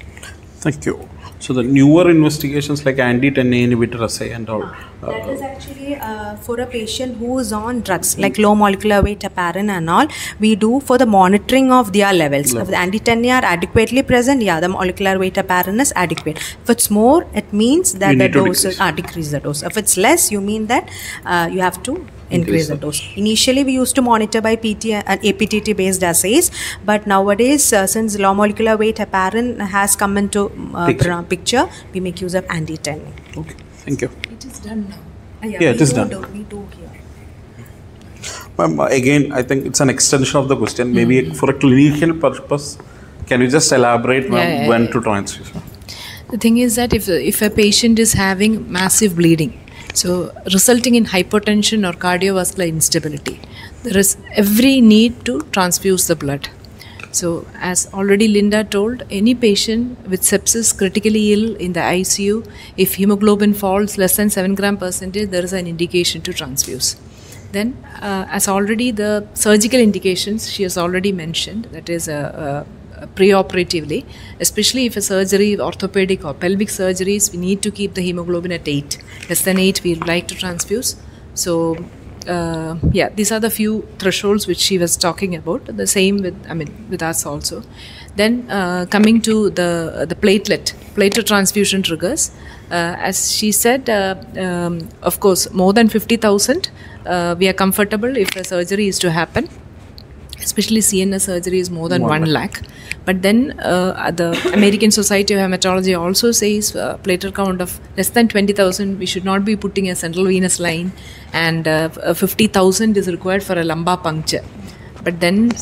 Thank you. So the newer investigations like anti-10A inhibitor assay and all. That is actually for a patient who is on drugs like low molecular weight heparin and all. We do for the monitoring of their levels. If the anti-10A are adequately present, yeah, the molecular weight heparin is adequate. If it's more, it means that the dose decrease the dose. If it's less, you mean that you have to increase the dose. Initially, we used to monitor by PT and APTT based assays, but nowadays, since low molecular weight heparin has come into picture, we make use of anti-10A. Okay, thank you. It is done now. Yeah, it is done. We do here. Again, I think it's an extension of the question. Maybe for a clinical purpose, can you just elaborate when to transfuse? The thing is that if a patient is having massive bleeding, so resulting in hypertension or cardiovascular instability, there is every need to transfuse the blood. So as already Linda told, any patient with sepsis critically ill in the ICU, if hemoglobin falls less than 7 gram percentage, there is an indication to transfuse. Then as already the surgical indications she has already mentioned, that is preoperatively, especially if a surgery, orthopedic or pelvic surgeries, we need to keep the hemoglobin at 8. Less than 8 we would like to transfuse. So yeah, these are the few thresholds which she was talking about. The same with us also. Then coming to the platelet transfusion triggers, as she said, of course more than 50,000 we are comfortable if the surgery is to happen. Especially CNS surgery is more than 1 lakh. But then the American Society of Hematology also says platelet count of less than 20,000, we should not be putting a central venous line, and 50,000 is required for a lumbar puncture. But then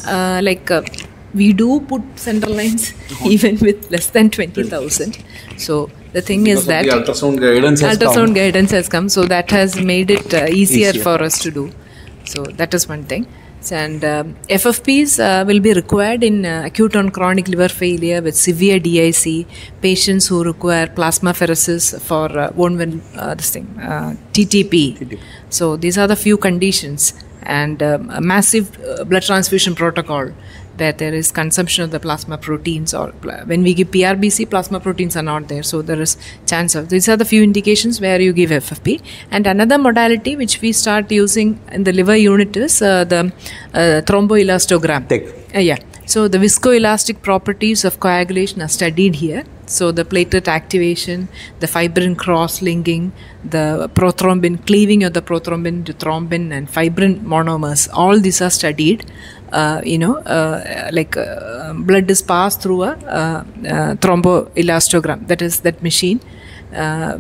we do put central lines even with less than 20,000. So the thing is that the ultrasound guidance has come. So that has made it easier for us to do. So that is one thing. And FFPs will be required in acute and chronic liver failure with severe DIC, patients who require plasmapheresis for TTP. So these are the few conditions, and a massive blood transfusion protocol where there is consumption of the plasma proteins, or when we give PRBC, plasma proteins are not there, so there is chance of. These are the few indications where you give FFP. And another modality which we start using in the liver unit is the thromboelastogram. Yeah. So the viscoelastic properties of coagulation are studied here. So the platelet activation, the fibrin cross-linking, the prothrombin, cleaving of the prothrombin to thrombin and fibrin monomers, all these are studied. Blood is passed through a thromboelastogram, that is that machine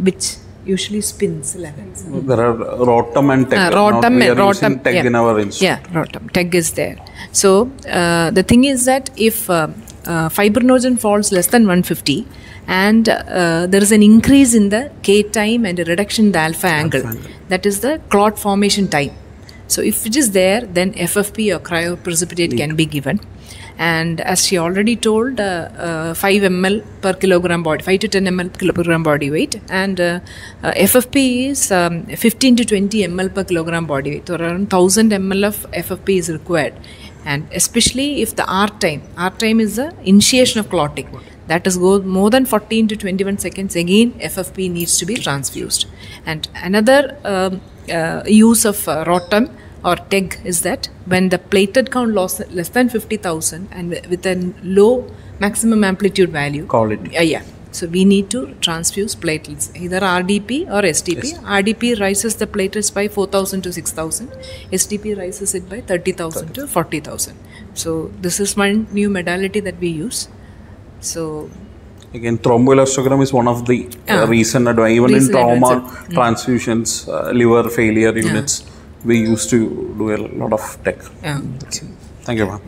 which usually spins. There are Rotem and TEG. Rotem TEG in our institute. Yeah, Rotem TEG is there. So the thing is that if fibrinogen falls less than 150 and there is an increase in the K time and a reduction in the alpha angle, that is the clot formation time. So if it is there, then FFP or cryoprecipitate can be given. And as she already told, 5 ml per kilogram body, 5 to 10 ml kilogram body weight, and FFP is 15 to 20 ml per kilogram body weight. So around 1000 ml of FFP is required. And especially if the R time is the initiation of clotting. That is more than 14 to 21 seconds, again FFP needs to be transfused. And another use of Rotem or TEG is that when the platelet count less than 50,000 and with a low maximum amplitude value, call it. Yeah. So we need to transfuse platelets, either RDP or STP. Yes. RDP rises the platelets by 4,000 to 6,000. STP rises it by 30,000 to 40,000. So this is one new modality that we use. So again, thromboelastogram is one of the recent advances. Even in trauma transfusions, liver failure units, we used to do a lot of TEG. Thank you, ma'am.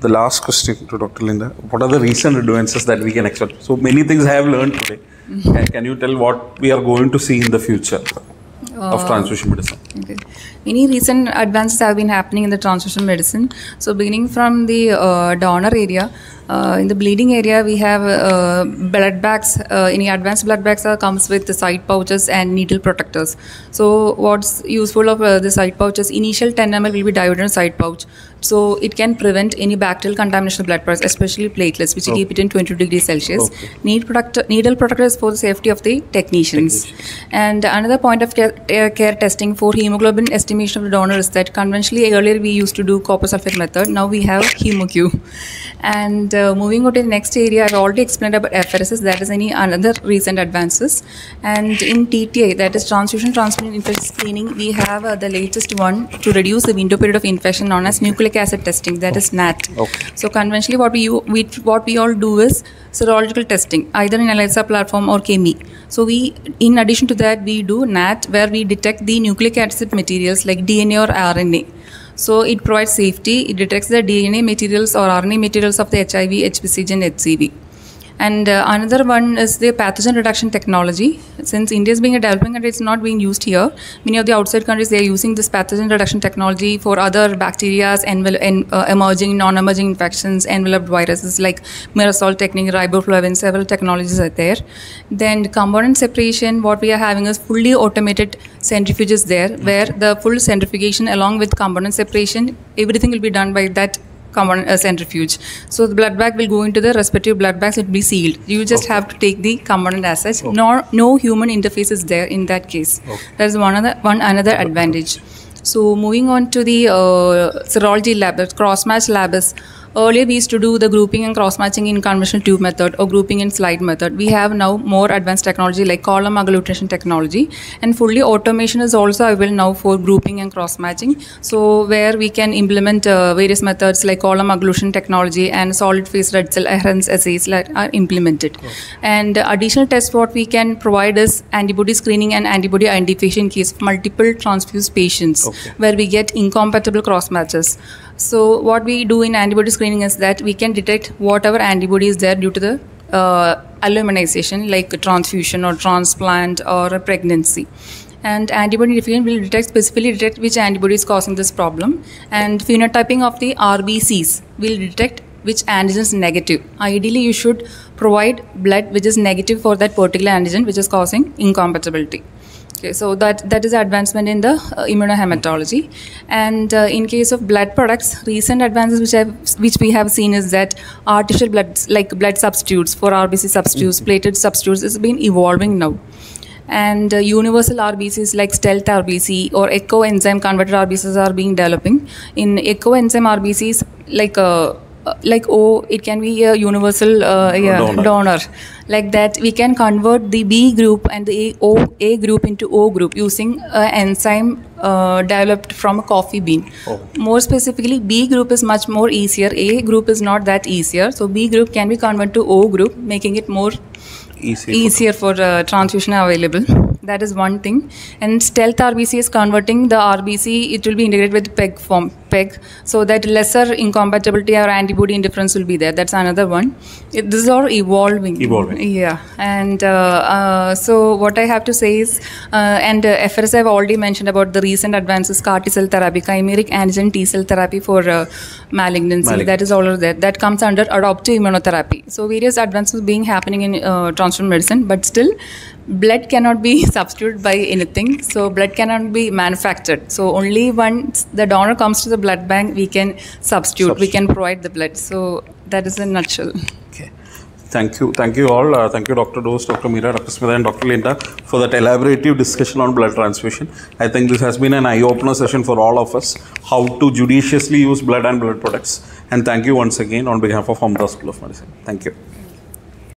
The last question to Dr. Linda: what are the recent advances that we can expect? So many things I have learned today. Can you tell what we are going to see in the future of transfusion medicine? Okay. Many recent advances have been happening in the transfusion medicine. So beginning from the donor area, In the bleeding area, we have blood bags. Any advanced blood bags comes with the side pouches and needle protectors. So what's useful of the side pouches? Initial 10 ml will be divided in side pouch. So it can prevent any bacterial contamination of blood products, especially platelets, which keep it in 20 degrees Celsius. Needle protectors for the safety of the technicians. And another point of care testing for hemoglobin estimation of the donor is that conventionally earlier we used to do copper sulfate method. Now we have HemoQ. And moving on to the next area, I've already explained about FRSS. That is another recent advances. And in TTI, that is transfusion-transmitted infection screening, we have the latest one to reduce the window period of infection known as nucleic acid testing. That is NAT. So conventionally, what we all do is serological testing, either in ELISA platform or KME. So in addition to that, we do NAT, where we detect the nucleic acid materials like DNA or RNA. So it provides safety. It detects the DNA materials or RNA materials of the HIV, HPCG, and HCV. And another one is the pathogen reduction technology. Since India is being a developing country, it's not being used here. Many of the outside countries, they are using this pathogen reduction technology for other bacteria, emerging, non-emerging infections, enveloped viruses like Mirasol technique, riboflavin, several technologies are there. Then component separation, what we are having is fully automated centrifuges there, where the full centrifugation along with component separation, everything will be done by that component centrifuge. So the blood bag will go into the respective blood bags. It will be sealed. You just have to take the component as such. No human interface is there in that case. That is another advantage. So moving on to the serology lab, the cross-match lab is. Earlier, we used to do the grouping and cross-matching in conventional tube method or grouping in slide method. We have now more advanced technology like column agglutination technology, and fully automation is also available now for grouping and cross-matching. So where we can implement various methods like column agglutination technology and solid phase red cell adherence assays are implemented. And additional tests what we can provide is antibody screening and antibody identification in case of multiple transfused patients where we get incompatible cross-matches. So what we do in antibody screening is that we can detect whatever antibody is there due to the aluminization, like a transfusion or transplant or a pregnancy. And antibody deficient will specifically detect which antibody is causing this problem. And phenotyping of the RBCs will detect which antigen is negative. Ideally, you should provide blood which is negative for that particular antigen which is causing incompatibility. Okay, so that is advancement in the immunohematology. And in case of blood products, recent advances which we have seen is that artificial bloods like blood substitutes for RBC substitutes, platelet substitutes is been evolving now. And universal RBCs like stealth RBC or echo enzyme converted RBCs are being developing. In echo enzyme RBCs like O, it can be a universal donor. Like that, we can convert the B group and the A group into O group using an enzyme developed from a coffee bean. More specifically, B group is much more easier. A group is not that easier. So B group can be converted to O group, making it more easier for transfusion available. That is one thing. And stealth RBC is converting the RBC, it will be integrated with PEG form, so that lesser incompatibility or antibody indifference will be there. That's another one. This is all evolving. Yeah. And so what I have to say is, FRS I've already mentioned about the recent advances, CAR T-cell therapy, chimeric antigen T-cell therapy for malignancy. That is all of that. That comes under adoptive immunotherapy. So various advances being happening in transfusion medicine, but still blood cannot be substituted by anything. So blood cannot be manufactured. So only once the donor comes to the blood bank, we can substitute. We can provide the blood. So that is in a nutshell. Okay. Thank you all. Thank you, Dr. Dose, Dr. Meera, Dr. Smita, and Dr. Linda for that elaborative discussion on blood transfusion. I think this has been an eye-opener session for all of us, how to judiciously use blood and blood products. And thank you once again on behalf of Amrita School of Medicine. Thank you.